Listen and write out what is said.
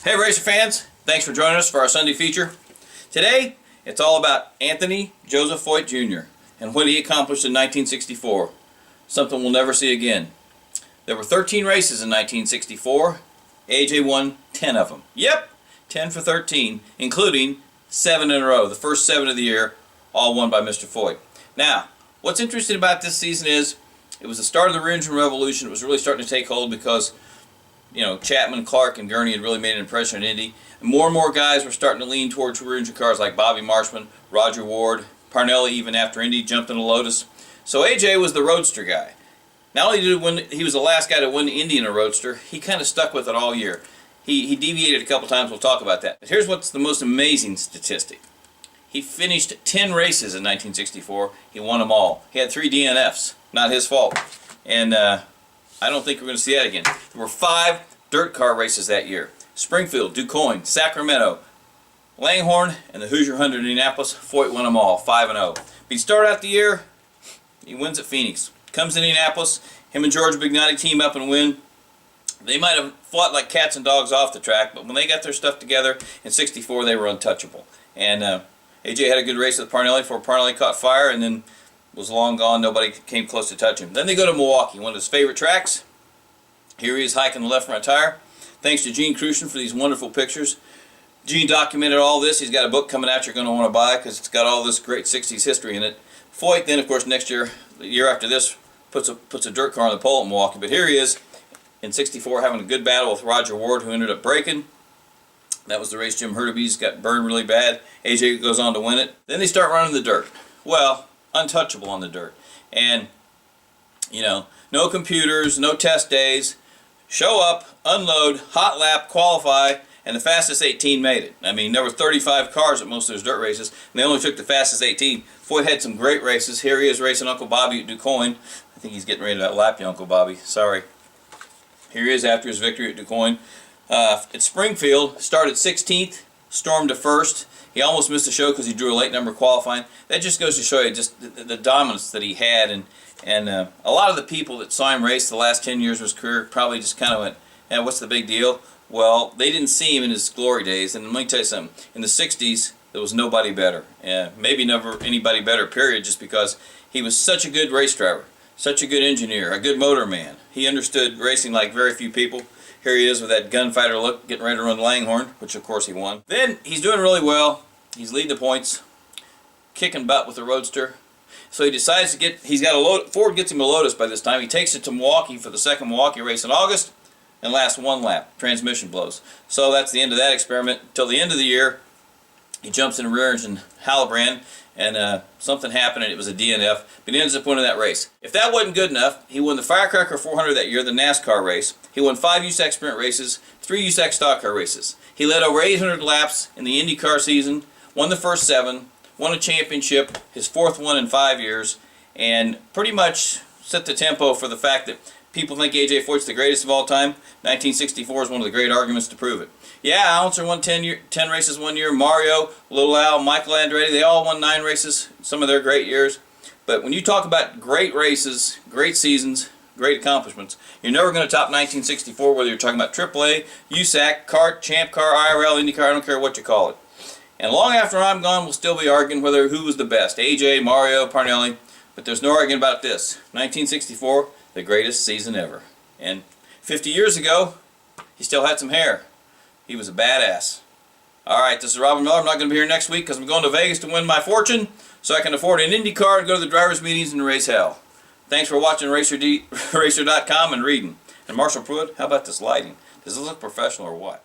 Hey Racer fans, thanks for joining us for our Sunday feature. Today, it's all about Anthony Joseph Foyt Jr. and what he accomplished in 1964, something we'll never see again. There were 13 races in 1964. AJ won 10 of them. Yep, 10 for 13, including 7 in a row, the first 7 of the year, all won by Mr. Foyt. Now, what's interesting about this season is it was the start of the rear engine revolution. It was really starting to take hold because Chapman, Clark, and Gurney had really made an impression in Indy. And more guys were starting to lean towards rear engine cars like Bobby Marshman, Roger Ward, Parnelli, even after Indy jumped in a Lotus. So AJ was the roadster guy. Not only did he was the last guy to win the Indy in a roadster, he kind of stuck with it all year. He deviated a couple times, we'll talk about that. But here's what's the most amazing statistic. He finished 10 races in 1964. He won them all. He had 3 DNFs. Not his fault. And I don't think we're going to see that again. There were 5 dirt car races that year. Springfield, DuQuoin, Sacramento, Langhorne, and the Hoosier 100 in Indianapolis. Foyt won them all, 5-0. But he started out the year, he wins at Phoenix. Comes to Indianapolis, him and George Bignotti team up and win. They might have fought like cats and dogs off the track, but when they got their stuff together in '64, they were untouchable. And AJ had a good race with Parnelli before Parnelli caught fire and then was long gone. Nobody came close to touch him. Then they go to Milwaukee, one of his favorite tracks. Here he is hiking the left front tire. Thanks to Gene Crucian for these wonderful pictures. Gene documented all this. He's got a book coming out you're going to want to buy because it's got all this great 60s history in it. Foyt then, of course, next year, the year after this, puts a dirt car on the pole at Milwaukee. But here he is in '64 having a good battle with Roger Ward, who ended up breaking. That was the race Jim Hurtubise got burned really bad. AJ goes on to win it. Then they start running the dirt. Well, untouchable on the dirt. And, no computers, no test days. Show up, unload, hot lap, qualify, and the fastest 18 made it. I mean, there were 35 cars at most of those dirt races, and they only took the fastest 18. Foyt had some great races. Here he is racing Uncle Bobby at DuQuoin. I think he's getting ready to lap you, Uncle Bobby. Sorry. Here he is after his victory at DuQuoin. At Springfield, started 16th, stormed to 1st. He almost missed the show because he drew a late number qualifying. That just goes to show you just the dominance that he had. And a lot of the people that saw him race the last 10 years of his career probably just kind of went, hey, what's the big deal? Well, they didn't see him in his glory days. And let me tell you something. In the 60s, there was nobody better. Maybe never anybody better, period, just because he was such a good race driver, such a good engineer, a good motor man. He understood racing like very few people. Here he is with that gunfighter look, getting ready to run Langhorne, which of course he won. Then he's doing really well. He's leading the points, kicking butt with the roadster. So he decides to he's got a Lotus. Ford gets him a Lotus by this time. He takes it to Milwaukee for the second Milwaukee race in August and lasts 1 lap. Transmission blows. So that's the end of that experiment. Until the end of the year, he jumps in a rear engine Halbrand, and something happened and it was a DNF, but he ends up winning that race. If that wasn't good enough, he won the Firecracker 400 that year, the NASCAR race. He won 5 USAC sprint races, 3 USAC stock car races. He led over 800 laps in the IndyCar season, won the first 7, won a championship, his 4th one in 5 years, and pretty much set the tempo for the fact that people think AJ Foyt's the greatest of all time. 1964 is one of the great arguments to prove it. Yeah, Alonso won 10 races one year. Mario, Little Al, Michael Andretti, they all won 9 races, some of their great years. But when you talk about great races, great seasons, great accomplishments, you're never going to top 1964, whether you're talking about AAA, USAC, kart, champ car, IRL, IndyCar, I don't care what you call it. And long after I'm gone, we'll still be arguing who was the best, AJ, Mario, Parnelli. But there's no arguing about this. 1964, the greatest season ever. And 50 years ago, he still had some hair. He was a badass. Alright, this is Robin Miller. I'm not going to be here next week because I'm going to Vegas to win my fortune so I can afford an Indy car and go to the drivers' meetings and race hell. Thanks for watching RACER.com and reading. And Marshall Pruitt, how about this lighting? Does it look professional or what?